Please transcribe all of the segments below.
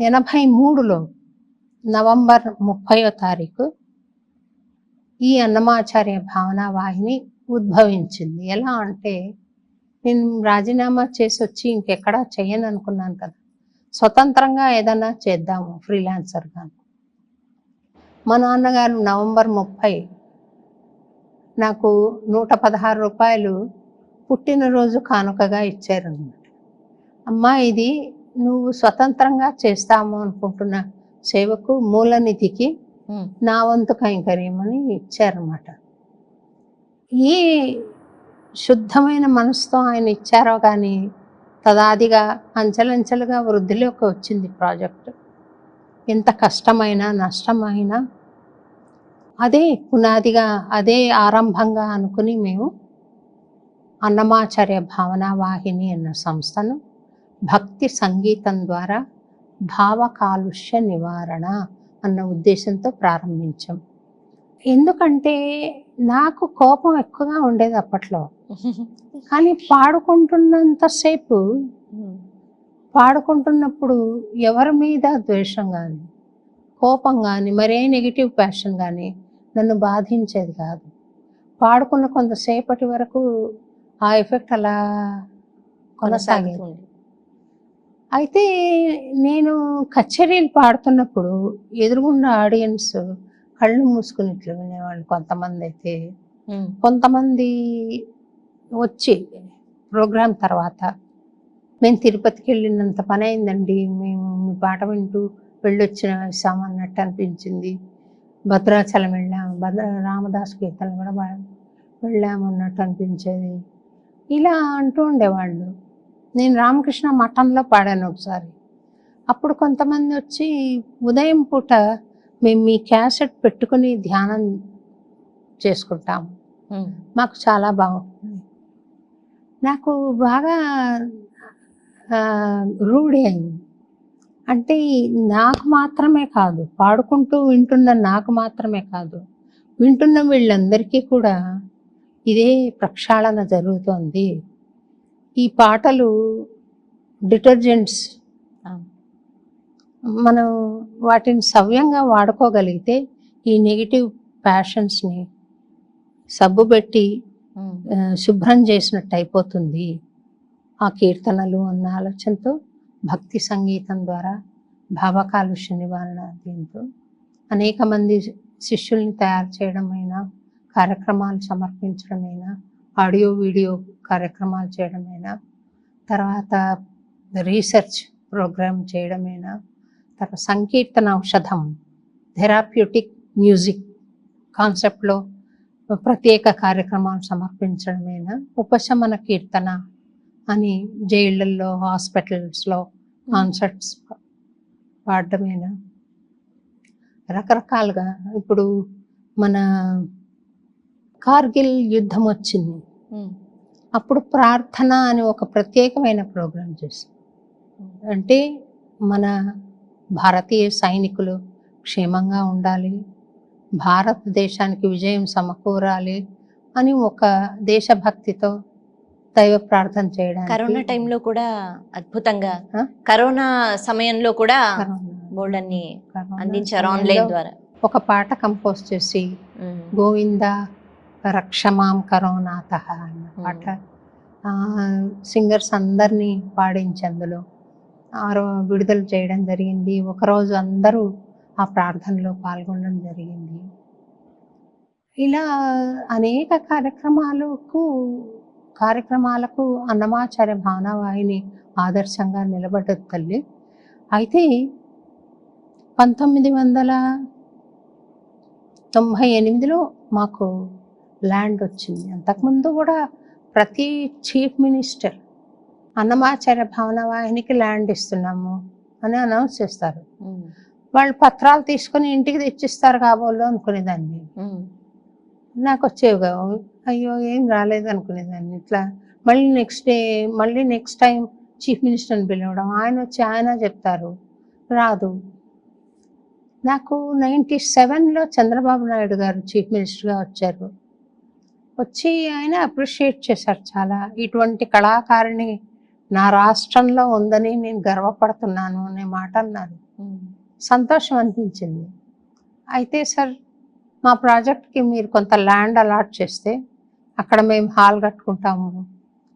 83లో November 30వ తారీఖు ఈ అన్నమాచార్య భావనా వాహిని ఉద్భవించింది. ఎలా అంటే, నేను రాజీనామా చేసి వచ్చి ఇంకెక్కడా చెయ్యను అనుకున్నాను కదా, స్వతంత్రంగా ఏదైనా చేద్దాము ఫ్రీలాన్సర్గా. మా నాన్నగారు నవంబర్ 30 నాకు 116 రూపాయలు పుట్టినరోజు కానుకగా ఇచ్చారన్నమాట. అమ్మా, ఇది నువ్వు స్వతంత్రంగా చేస్తాము అనుకుంటున్న సేవకు మూలనిధికి నా వంతు కైంకర్యం అని ఇచ్చారన్నమాట. ఈ శుద్ధమైన మనసుతో ఆయన ఇచ్చారో కానీ తదాదిగా అంచెలంచెలుగా వృద్ధిలోకి వచ్చింది ప్రాజెక్టు. ఎంత కష్టమైనా నష్టమైనా అదే పునాదిగా, అదే ఆరంభంగా అనుకుని మేము అన్నమాచార్య భావనా వాహిని అన్న సంస్థను భక్తి సంగీతం ద్వారా భావ కాలుష్య నివారణ అన్న ఉద్దేశంతో ప్రారంభించాం. ఎందుకంటే నాకు కోపం ఎక్కువగా ఉండేది అప్పట్లో. కానీ పాడుకుంటున్నంతసేపు, పాడుకుంటున్నప్పుడు ఎవరి మీద ద్వేషం కానీ, కోపం కానీ, మరే నెగిటివ్ ప్యాషన్ కానీ నన్ను బాధించేది కాదు. పాడుకున్న కొంతసేపటి వరకు ఆ ఎఫెక్ట్ అలా కొనసాగేది. అయితే నేను కచేరీలు పాడుతున్నప్పుడు ఎదురుగుండా ఆడియన్స్ కళ్ళు మూసుకుని ఇట్లా వినేవాళ్ళు కొంతమంది. అయితే కొంతమంది వచ్చి ప్రోగ్రాం తర్వాత, మేము తిరుపతికి వెళ్ళినంత పని అయిందండి, మేము మీ పాట వింటూ వెళ్ళొచ్చినామన్నట్టు అనిపించింది, భద్రాచలం వెళ్ళాము, రామదాసు కీర్తనలు కూడా వెళ్ళాము అన్నట్టు అనిపించేది, ఇలా అంటూ ఉండేవాళ్ళు. నేను రామకృష్ణ మఠంలో పాడాను ఒకసారి. అప్పుడు కొంతమంది వచ్చి, ఉదయం పూట మేము మీ క్యాసెట్ పెట్టుకుని ధ్యానం చేసుకుంటాము, మాకు చాలా బాగుంటుంది. నాకు బాగా రూఢి అయింది. అంటే నాకు మాత్రమే కాదు, పాడుకుంటూ వింటున్న నాకు మాత్రమే కాదు, వింటున్న వీళ్ళందరికీ కూడా ఇదే ప్రక్షాళన జరుగుతోంది. ఈ పాటలు డిటర్జెంట్స్, మనం వాటిని సవ్యంగా వాడుకోగలిగితే ఈ నెగిటివ్ ప్యాషన్స్ని సబ్బు పెట్టి శుభ్రం చేసినట్టు అయిపోతుంది ఆ కీర్తనలు అన్న ఆలోచనతో భక్తి సంగీతం ద్వారా భావ కాలుష్య నివారణ, దీంతో అనేక మంది శిష్యుల్ని తయారు చేయడమైనా, కార్యక్రమాలు సమర్పించడమైనా, ఆడియో వీడియో కార్యక్రమాలు చేయడమైనా, తర్వాత రీసెర్చ్ ప్రోగ్రామ్ చేయడమైనా, తర్వాత సంకీర్తన ఔషధం థెరాప్యూటిక్ మ్యూజిక్ కాన్సెప్ట్లో ప్రత్యేక కార్యక్రమాలు సమర్పించడమైనా, ఉపశమన కీర్తన అని జైళ్ళల్లో, హాస్పిటల్స్లో కాన్సర్ట్స్ పాడడమైనా, రకరకాలుగా. ఇప్పుడు మన కార్గిల్ యుద్ధం వచ్చింది, అప్పుడు ప్రార్థన అని ఒక ప్రత్యేకమైన ప్రోగ్రాం చేశాం. అంటే మన భారతీయ సైనికులు క్షేమంగా ఉండాలి, భారతదేశానికి విజయం సమకూరాలి అని ఒక దేశభక్తితో దైవ ప్రార్థన చేయడానికి. కరోనా టైంలో కూడా అద్భుతంగా, కరోనా సమయంలో కూడా బోల్డన్ని అందించారు ఆన్లైన్ ద్వారా. ఒక పాట కంపోజ్ చేసి, గోవింద రక్షమాం కరోనాతః అన్న పాట సింగర్స్ అందరినీ పాడించి అందులో విడుదల చేయడం జరిగింది. ఒకరోజు అందరూ ఆ ప్రార్థనలో పాల్గొనడం జరిగింది. ఇలా అనేక కార్యక్రమాలకు అన్నమాచార్య భావనా వాహిని ఆదర్శంగా నిలబడ్డది తల్లి. అయితే 1998లో మాకు ల్యాండ్ వచ్చింది. అంతకుముందు కూడా ప్రతి చీఫ్ మినిస్టర్ అన్నమాచార్య భావనా వాహినికి ల్యాండ్ ఇస్తున్నాము అని అనౌన్స్ చేస్తారు. వాళ్ళు పత్రాలు తీసుకొని ఇంటికి తెచ్చిస్తారు కాబోలు అనుకునేదాన్ని. నాకు వచ్చేవిగా, అయ్యో ఏం రాలేదు అనుకునేదాన్ని. ఇట్లా మళ్ళీ నెక్స్ట్ టైం చీఫ్ మినిస్టర్ని పిలవడం, ఆయన వచ్చి ఆయన చెప్తారు, రాదు. నాకు 97లో చంద్రబాబు నాయుడు గారు చీఫ్ మినిస్టర్గా వచ్చారు. వచ్చి ఆయన అప్రిషియేట్ చేశారు చాలా. ఇటువంటి కళాకారిణి నా రాష్ట్రంలో ఉందని నేను గర్వపడుతున్నాను అనే మాట అన్నారు. సంతోషం అనిపించింది. అయితే సార్ మా ప్రాజెక్ట్కి మీరు కొంత ల్యాండ్ అలాట్ చేస్తే అక్కడ మేము హాల్ కట్టుకుంటాము,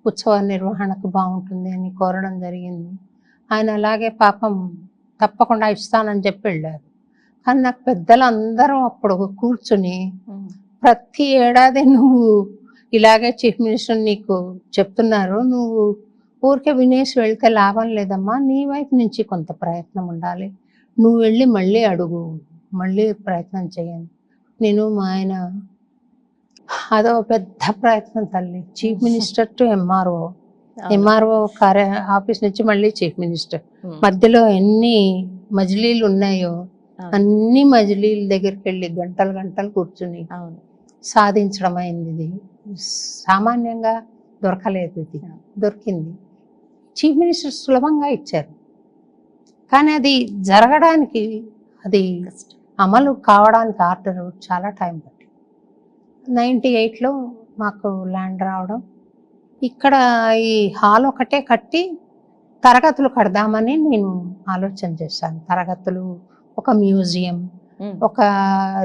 ఉత్సవ నిర్వహణకు బాగుంటుంది అని కోరడం జరిగింది. ఆయన అలాగే పాపం తప్పకుండా ఇస్తానని చెప్పి వెళ్ళారు. కానీ నాకు పెద్దలు అందరూ అప్పుడు కూర్చుని ప్రతి ఏడాది నువ్వు ఇలాగే చీఫ్ మినిస్టర్ నీకు చెప్తున్నారు, నువ్వు ఊరికే వినేసి వెళ్తే లాభం లేదమ్మా, నీ వైపు నుంచి కొంత ప్రయత్నం ఉండాలి, నువ్వు వెళ్ళి మళ్ళీ అడుగు, మళ్ళీ ప్రయత్నం చేయండి. నేను మా ఆయన అదో పెద్ద ప్రయత్నం తల్లి. Chief minister to MRO office నుంచి మళ్ళీ చీఫ్ మినిస్టర్, మధ్యలో ఎన్ని మజిలీలు ఉన్నాయో అన్ని మజిలీల దగ్గరికి వెళ్ళి గంటలు గంటలు కూర్చుని సాధించడం అయింది. ఇది సామాన్యంగా దొరకలేదు, ఇది దొరికింది. చీఫ్ మినిస్టర్ సులభంగా ఇచ్చారు, కానీ అది జరగడానికి, అది అమలు కావడానికి ఆర్డర్ చాలా టైం పట్టింది. 98లో మాకు ల్యాండ్ రావడం, ఇక్కడ ఈ హాల్ ఒకటే కట్టి తరగతులు కడదామని నేను ఆలోచన చేశాను. తరగతులు, ఒక మ్యూజియం, ఒక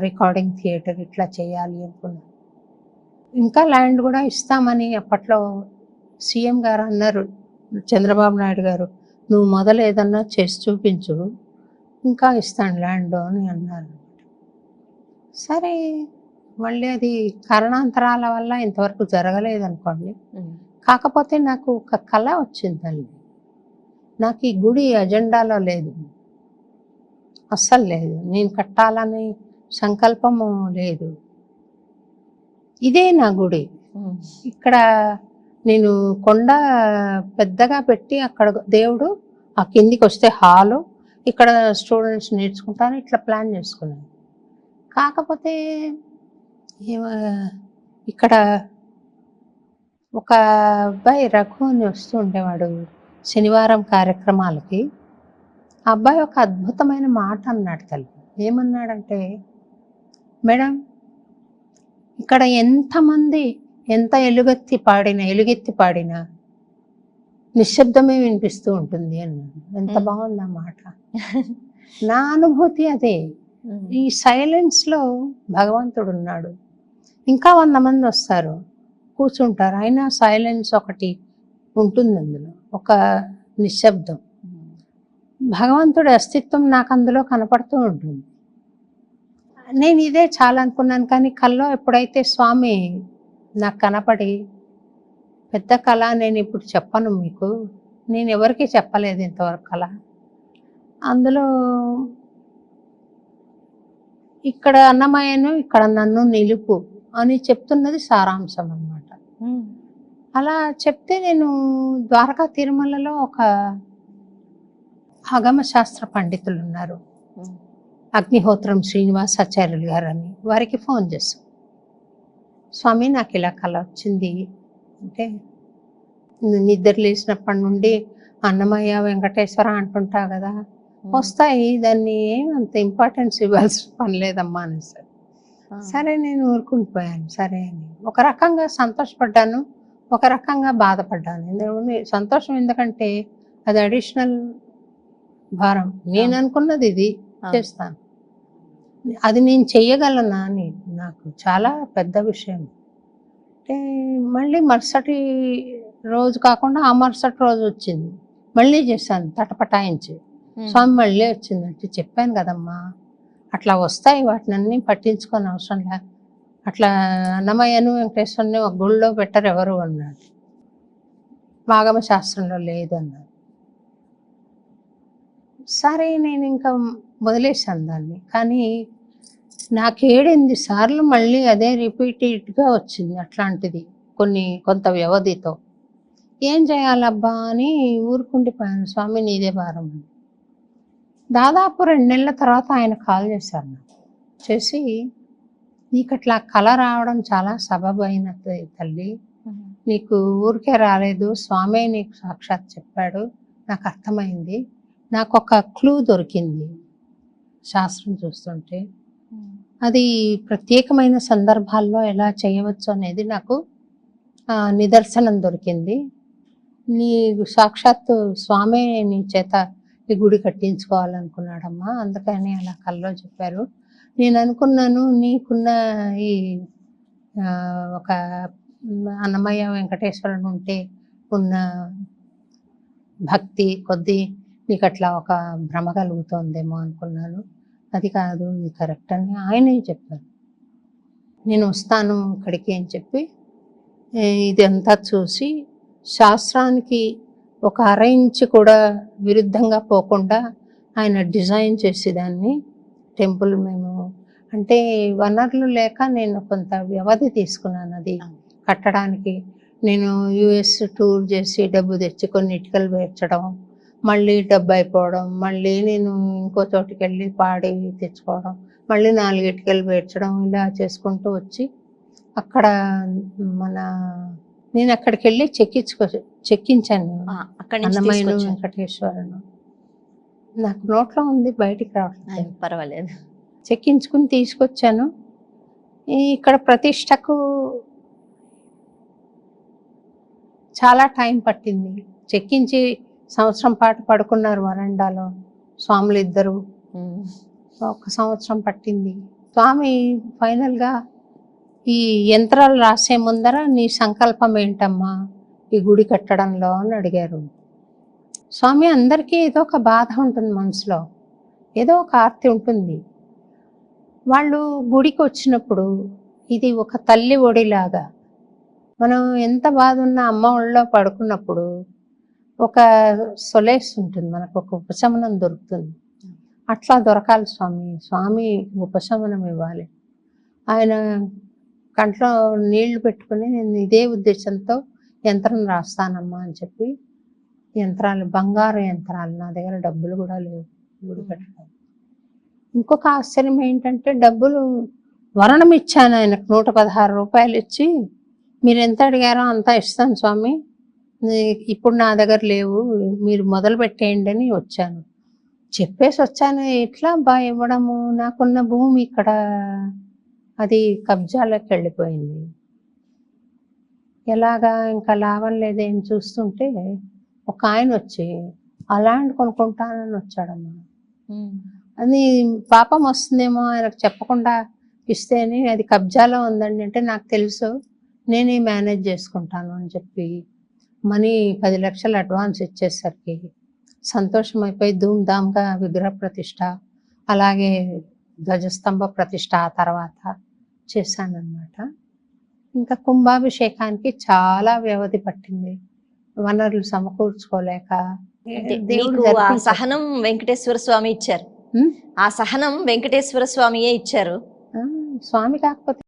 రికార్డింగ్ థియేటర్ ఇట్లా చేయాలి అనుకున్నాను. ఇంకా ల్యాండ్ కూడా ఇస్తామని అప్పట్లో సీఎం గారు అన్నారు, చంద్రబాబు నాయుడు గారు, నువ్వు మొదలు ఏదన్నా చేసి చూపించు, ఇంకా ఇస్తాను ల్యాండ్ అని అన్నారు. సరే, మళ్ళీ అది కారణాంతరాల వల్ల ఇంతవరకు జరగలేదు అనుకోండి. కాకపోతే నాకు ఒక కళ వచ్చిందండి. నాకు ఈ గుడి అజెండాలో లేదు, అస్సలు లేదు. నేను కట్టాలని సంకల్పము లేదు. ఇదే నా గుడి. ఇక్కడ నేను కొండ పెద్దగా పెట్టి అక్కడ దేవుడు, ఆ కిందికి వస్తే హాలు, ఇక్కడ స్టూడెంట్స్ నేర్చుకుంటాను, ఇట్లా ప్లాన్ చేసుకున్నాను. కాకపోతే ఇక్కడ ఒక అబ్బాయి రఘు అని వస్తూ ఉండేవాడు శనివారం కార్యక్రమాలకి. ఆ అబ్బాయి ఒక అద్భుతమైన మాట అన్నాడు తల్లి. ఏమన్నాడంటే, మేడం ఇక్కడ ఎంతమంది ఎంత ఎలుగెత్తి పాడినా నిశ్శబ్దమే వినిపిస్తూ ఉంటుంది అన్నాడు. ఎంత బాగుంది ఆ మాట. నా అనుభూతి అదే. ఈ సైలెన్స్లో భగవంతుడు ఉన్నాడు. ఇంకా 100 మంది వస్తారు, కూర్చుంటారు, అయినా సైలెన్స్ ఒకటి ఉంటుంది అందులో, ఒక నిశ్శబ్దం. భగవంతుడి అస్తిత్వం నాకు అందులో కనపడుతూ ఉంటుంది. నేను ఇదే చాలా అనుకున్నాను. కానీ కల్లో ఎప్పుడైతే స్వామి నాకు కనపడి, పెద్ద కళ నేను ఇప్పుడు చెప్పను మీకు, నేను ఎవరికి చెప్పలేదు ఇంతవరకు కళ, అందులో ఇక్కడ అన్నమయ్యను ఇక్కడ నన్ను నిలుపు అని చెప్తున్నది సారాంశం అన్నమాట. అలా చెప్తే నేను ద్వారకా తిరుమలలో ఒక ఆగమ శాస్త్ర పండితులు ఉన్నారు, అగ్నిహోత్రం శ్రీనివాసాచార్యులు గారు అని, వారికి ఫోన్ చేశాను. స్వామి నాకు ఇలా కళ వచ్చింది అంటే, నిద్ర లేచినప్పటి నుండి అన్నమయ్య వెంకటేశ్వర అంటుంటా కదా, వస్తాయి, దాన్ని ఏమంత ఇంపార్టెన్స్ ఇవ్వాల్సిన పని లేదమ్మా అనేసారు. సరే, నేను ఊరుకుండిపోయాను. సరే అని ఒక రకంగా సంతోషపడ్డాను, ఒక రకంగా బాధపడ్డాను. సంతోషం ఎందుకంటే అది అడిషనల్ భారం. నేను అనుకున్నది ఇది చేస్తాను, అది నేను చెయ్యగలనా అని నాకు చాలా పెద్ద విషయం. అంటే మళ్ళీ మరుసటి రోజు కాకుండా ఆ మరుసటి రోజు వచ్చింది, మళ్ళీ చేశాను తటపటాయించి. స్వామి మళ్ళీ వచ్చిందంటే, చెప్పాను కదమ్మా అట్లా వస్తాయి, వాటినన్నీ పట్టించుకొని అవసరం లే, అట్లా అన్నమయ్యను వెంకటేశ్వరుని ఒక గుళ్ళో పెట్టరు ఎవరు అన్నాడు, ఆగమ శాస్త్రంలో లేదు అన్నాడు. సరే, నేను ఇంకా వదిలేసాను దాన్ని. కానీ నాకు 7-8 సార్లు మళ్ళీ అదే రిపీటెడ్గా వచ్చింది అట్లాంటిది, కొంత వ్యవధితో. ఏం చేయాలబ్బా అని ఊరుకుండిపోయాను. స్వామి నీదే భారం అని. దాదాపు 2 నెలల తర్వాత ఆయన కాల్ చేశారు నాకు. చేసి, నీకు అట్లా కళ రావడం చాలా సబబైన తల్లి, నీకు ఊరికే రాలేదు, స్వామి నీకు సాక్షాత్ చెప్పాడు, నాకు అర్థమైంది, నాకు ఒక క్లూ దొరికింది శాస్త్రం చూస్తుంటే, అది ప్రత్యేకమైన సందర్భాల్లో ఎలా చేయవచ్చు అనేది నాకు నిదర్శనం దొరికింది. నీ సాక్షాత్తు స్వామి నీ చేత ఈ గుడి కట్టించుకోవాలనుకున్నాడమ్మా, అందుకని అలా కల్లో చెప్పారు. నేను అనుకున్నాను నీకున్న ఈ ఒక అన్నమయ్య వెంకటేశ్వరుడు ఉంటే ఉన్న భక్తి కొద్దీ నీకు అట్లా ఒక భ్రమ కలుగుతోందేమో అనుకున్నాను. అది కాదు, ఇది కరెక్ట్ అని ఆయనే చెప్పారు. నేను వస్తాను ఇక్కడికి అని చెప్పి ఇదంతా చూసి శాస్త్రానికి ఒక అర ఇంచు కూడా విరుద్ధంగా పోకుండా ఆయన డిజైన్ చేసేదాన్ని టెంపుల్. మేము అంటే వనరులు లేక నేను కొంత వ్యవధి తీసుకున్నాను అది కట్టడానికి. నేను యుఎస్ టూర్ చేసి డబ్బు తెచ్చి కొన్ని ఇటుకలు పేర్చడం, మళ్ళీ డబ్బు అయిపోవడం, మళ్ళీ నేను ఇంకో చోటుకి వెళ్ళి పాడి తెచ్చుకోవడం, మళ్ళీ 4 ఇటుకలు పేర్చడం, ఇలా చేసుకుంటూ వచ్చి అక్కడ నేను అక్కడికి వెళ్ళి చెక్కించాను అక్కడి నుంచి అన్నమయ్య తీసుకొచ్చారు. వెంకటేశ్వరును. నాకు నోట్లో ఉంది, బయటికి రావట్లేదు. పర్వాలేదు. చెక్కించుకుని తీసుకొచ్చాను. ఇక్కడ ప్రతిష్టకు చాలా టైం పట్టింది. చెక్కించి సంవత్సరం పాటు పడుకున్నారు వరండాలో స్వాములు ఇద్దరు. 1 సంవత్సరం పట్టింది. స్వామి ఫైనల్గా ఈ యంత్రాలు రాసే ముందర నీ సంకల్పం ఏంటమ్మా ఈ గుడి కట్టడంలో అని అడిగారు. స్వామి, అందరికీ ఏదో ఒక బాధ ఉంటుంది మనసులో, ఏదో ఒక ఆర్తి ఉంటుంది. వాళ్ళు గుడికి వచ్చినప్పుడు ఇది ఒక తల్లి ఒడిలాగా, మనం ఎంత బాధ ఉన్నా అమ్మ ఒళ్ళో పడుకున్నప్పుడు ఒక సొలేస్ ఉంటుంది, మనకు ఒక ఉపశమనం దొరుకుతుంది. అట్లా దొరకాలి స్వామి. స్వామి ఉపశమనం ఇవ్వాలి. ఆయన కంట్లో నీళ్లు పెట్టుకుని నేను ఇదే ఉద్దేశంతో యంత్రం రాస్తానమ్మా అని చెప్పి యంత్రాలు, బంగారు యంత్రాలు, నా దగ్గర డబ్బులు కూడా లేవు గుడి కట్టడం. ఇంకొక ఆశ్చర్యం ఏంటంటే డబ్బులు వరణం ఇచ్చాను ఆయనకు 116 రూపాయలు ఇచ్చి, మీరు ఎంత అడిగారో అంతా ఇస్తాను స్వామి, ఇప్పుడు నా దగ్గర లేవు, మీరు మొదలు పెట్టేయండి అని వచ్చాను. చెప్పేసి వచ్చాను. ఎట్లా ఇవ్వడము, నాకున్న భూమి ఇక్కడ అది కబ్జాలోకి వెళ్ళిపోయింది. ఎలాగా ఇంకా లాభం లేదేం చూస్తుంటే ఒక ఆయన వచ్చి ఆ ల్యాండ్ కొనుక్కుంటానని వచ్చాడమ్మా. అది పాపం వస్తుందేమో ఆయనకు చెప్పకుండా ఇస్తేనే, అది కబ్జాలో ఉందండి అంటే నాకు తెలుసు, నేనే మేనేజ్ చేసుకుంటాను అని చెప్పి మనీ 10 లక్షలు అడ్వాన్స్ ఇచ్చేసరికి సంతోషమైపోయి ధూమ్ధామ్గా విగ్రహ ప్రతిష్ట, అలాగే ధ్వజస్తంభ ప్రతిష్ట ఆ తర్వాత చేశానన్నమాట. ఇంకా కుంభాభిషేకానికి చాలా వ్యవధి పట్టింది, వనరులు సమకూర్చుకోలేక. దేవుడు ఆ సహనం వెంకటేశ్వర స్వామి ఇచ్చారు. ఆ సహనం వెంకటేశ్వర స్వామియే ఇచ్చారు. స్వామి కాకపోతే